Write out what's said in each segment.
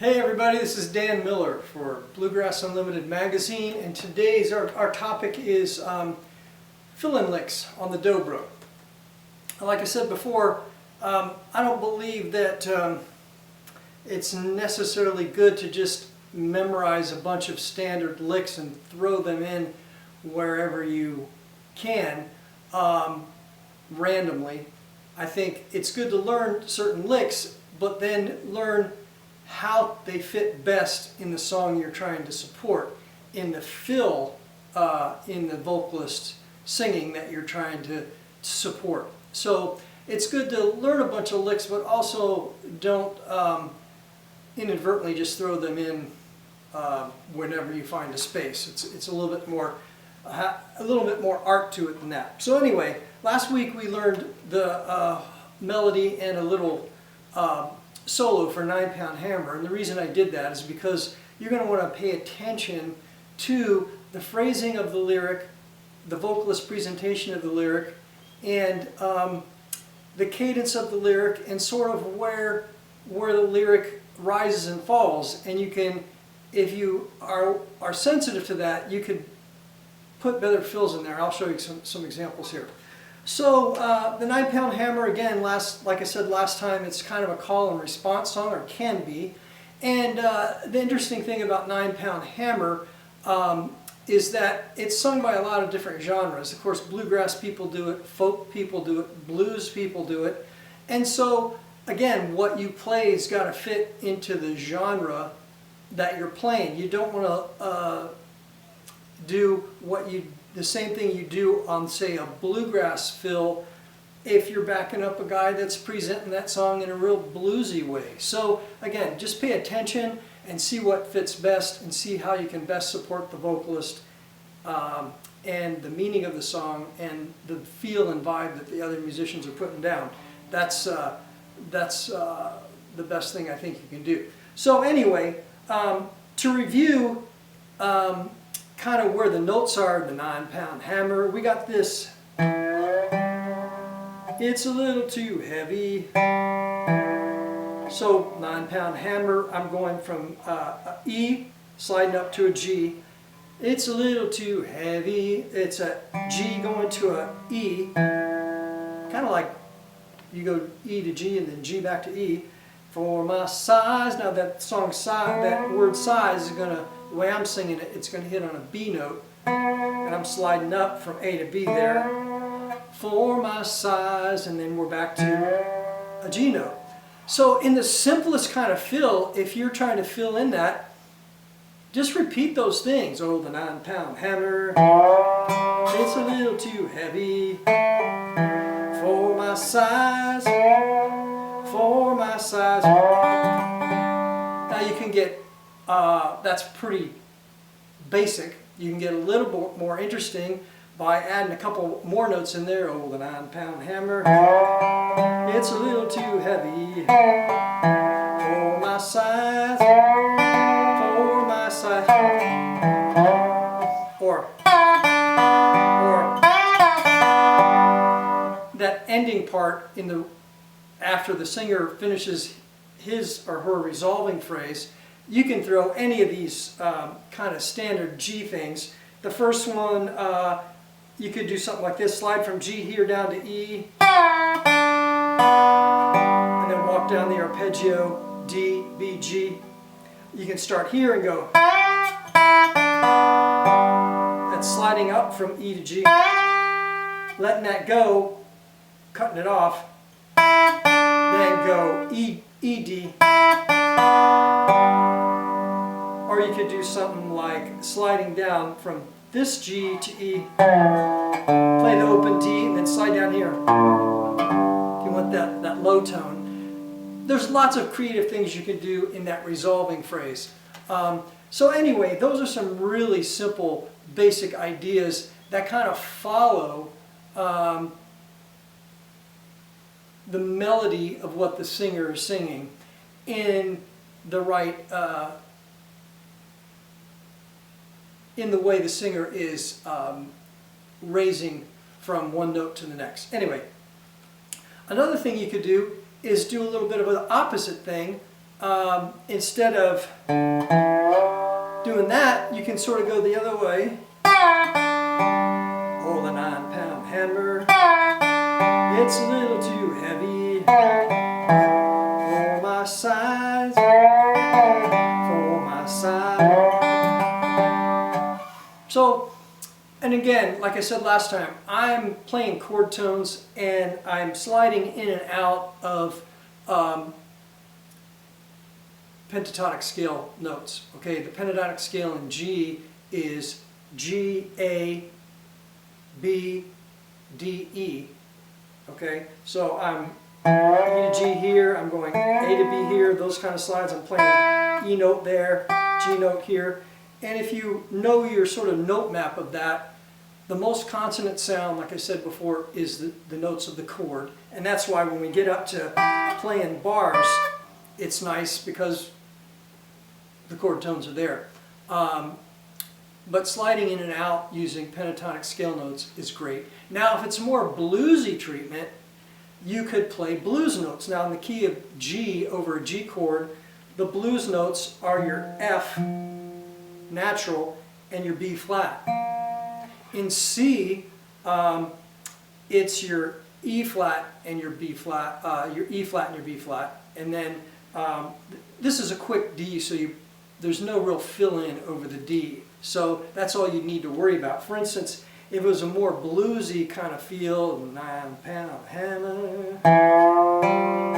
Hey everybody, this is Dan Miller for Bluegrass Unlimited magazine, and today's our topic is fill-in licks on the dobro. Like I said before, I don't believe that it's necessarily good to just memorize a bunch of standard licks and throw them in wherever you can randomly. I think it's good to learn certain licks, but then learn how they fit best in the song you're trying to support, in the fill, in the vocalist singing that you're trying to support. So it's good to learn a bunch of licks, but also don't inadvertently just throw them in whenever you find a space. It's a little bit more art to it than that. So anyway, last week we learned the melody and a little solo for 9-Pound Hammer, and the reason I did that is because you're going to want to pay attention to the phrasing of the lyric, the vocalist presentation of the lyric, and the cadence of the lyric, and sort of where the lyric rises and falls. And you can, if you are sensitive to that, you could put better fills in there. I'll show you some examples here. So the 9-Pound Hammer, again, like I said last time, it's kind of a call and response song, or can be. And the interesting thing about 9-Pound Hammer is that it's sung by a lot of different genres. Of course, bluegrass people do it, folk people do it, blues people do it. And so, again, what you play has got to fit into the genre that you're playing. You don't want to do the same thing you do on, say, a bluegrass fill if you're backing up a guy that's presenting that song in a real bluesy way. So again, just pay attention and see what fits best, and see how you can best support the vocalist and the meaning of the song and the feel and vibe that the other musicians are putting down. That's the best thing I think you can do. So anyway, to review kind of where the notes are, the 9-Pound Hammer, we got this. It's a little too heavy. So 9-Pound Hammer, I'm going from a E, sliding up to a G. It's a little too heavy. It's a G going to a E. Kind of like you go E to G and then G back to E. For my size, now that song size, that word size is going to, the way I'm singing it, it's going to hit on a B note, and I'm sliding up from A to B there. For my size, and then we're back to a G note. So in the simplest kind of fill, if you're trying to fill in that, just repeat those things. Oh, the 9-Pound Hammer, it's a little too heavy. For my size, for my size. Now you can get, that's pretty basic. You can get a little more interesting by adding a couple more notes in there. Oh, the 9-Pound Hammer, it's a little too heavy. For my size, for my size. Or that ending part in the, after the singer finishes his or her resolving phrase, you can throw any of these kind of standard G things. The first one, you could do something like this, slide from G here down to E, and then walk down the arpeggio, D, B, G. You can start here and go. That's sliding up from E to G, letting that go, cutting it off, then go E, D. Or you could do something like sliding down from this G to E, play the open D, and then slide down here. If you want that low tone. There's lots of creative things you can do in that resolving phrase. So anyway, those are some really simple, basic ideas that kind of follow the melody of what the singer is singing in the right, in the way the singer is raising from one note to the next. Anyway, another thing you could do is do a little bit of an opposite thing instead of doing that, you can sort of go the other way. Oh, the 9-pound hammer, it's a little too heavy for my size, for my size. So, and again, like I said last time, I'm playing chord tones and I'm sliding in and out of pentatonic scale notes. Okay, the pentatonic scale in G is G, A, B, D, E. Okay, so I'm E to G here, I'm going A to B here, those kind of slides. I'm playing E note there, G note here. And if you know your sort of note map of that, the most consonant sound, like I said before, is the notes of the chord. And that's why when we get up to playing bars, it's nice because the chord tones are there. But sliding in and out using pentatonic scale notes is great. Now if it's more bluesy treatment, you could play blues notes. Now in the key of G over a G chord, the blues notes are your F natural and your B flat. In C, it's your E flat and your B flat, your E flat and your B flat. And then this is a quick D, so there's no real fill-in over the D. So that's all you need to worry about. For instance, if it was a more bluesy kind of feel, 9-pound hammer,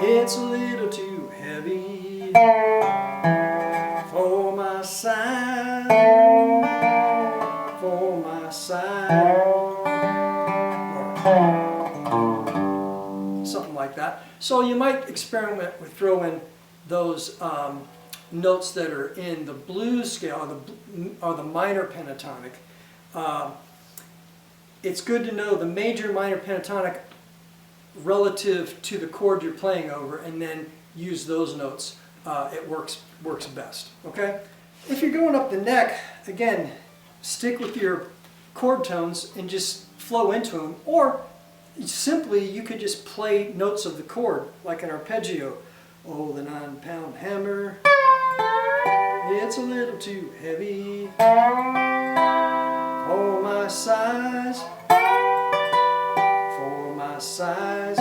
it's a little too heavy for my size, for my size, or something like that. So you might experiment with throwing those notes that are in the blues scale or the minor pentatonic. It's good to know the major minor pentatonic relative to the chord you're playing over, and then use those notes. It works best. Okay. If you're going up the neck, again, stick with your chord tones and just flow into them, or simply you could just play notes of the chord, like an arpeggio. Oh, the 9-pound hammer, it's a little too heavy for my size, for my size.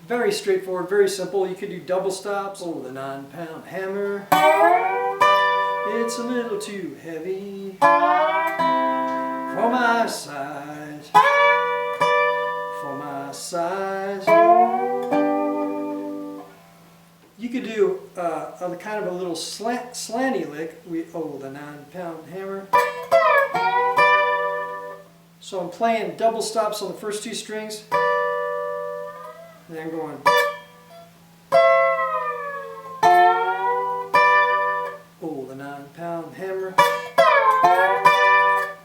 Very straightforward, very simple. You could do double stops. Oh, the 9-pound hammer, it's a little too heavy for my size, for my size. You could do a kind of a little slanty lick. Oh, the 9-pound hammer. So I'm playing double stops on the first two strings, and then I'm going. Oh, the 9-pound hammer.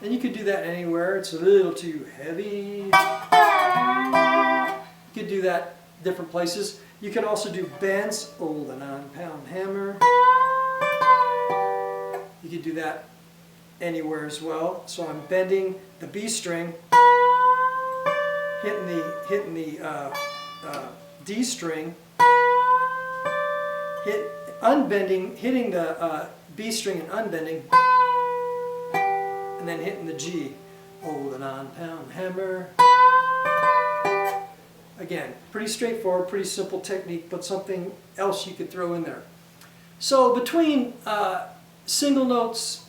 And you could do that anywhere. It's a little too heavy. You could do that different places. You can also do bends. Oh, the 9-pound hammer. You could do that anywhere as well. So I'm bending the B string, hitting the D string, hitting the B string and unbending, and then hitting the G. Oh, the 9-pound hammer. Again, pretty straightforward, pretty simple technique, but something else you could throw in there. So between single notes,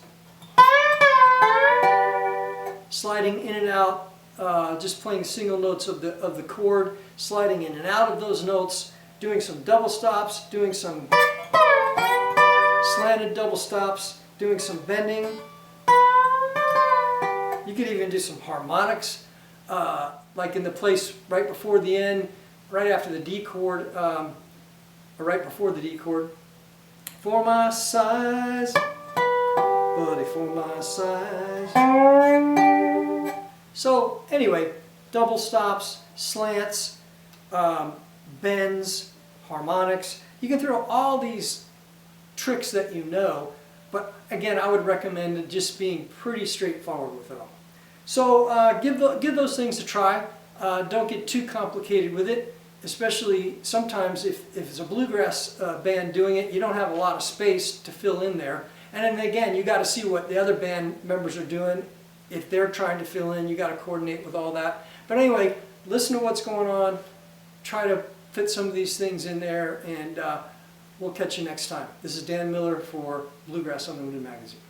sliding in and out, just playing single notes of the chord, sliding in and out of those notes, doing some double stops, doing some slanted double stops, doing some bending. You could even do some harmonics. Like in the place right before the end, right after the D chord, or right before the D chord. For my size, buddy, for my size. So anyway, double stops, slants, bends, harmonics. You can throw all these tricks that you know, but again, I would recommend just being pretty straightforward with it all. So give those things a try. Don't get too complicated with it. especially sometimes if it's a bluegrass band doing it, you don't have a lot of space to fill in there. And then again, you got to see what the other band members are doing. If they're trying to fill in, you got to coordinate with all that. But anyway, listen to what's going on, try to fit some of these things in there, and we'll catch you next time. This is Dan Miller for Bluegrass Unlimited Magazine.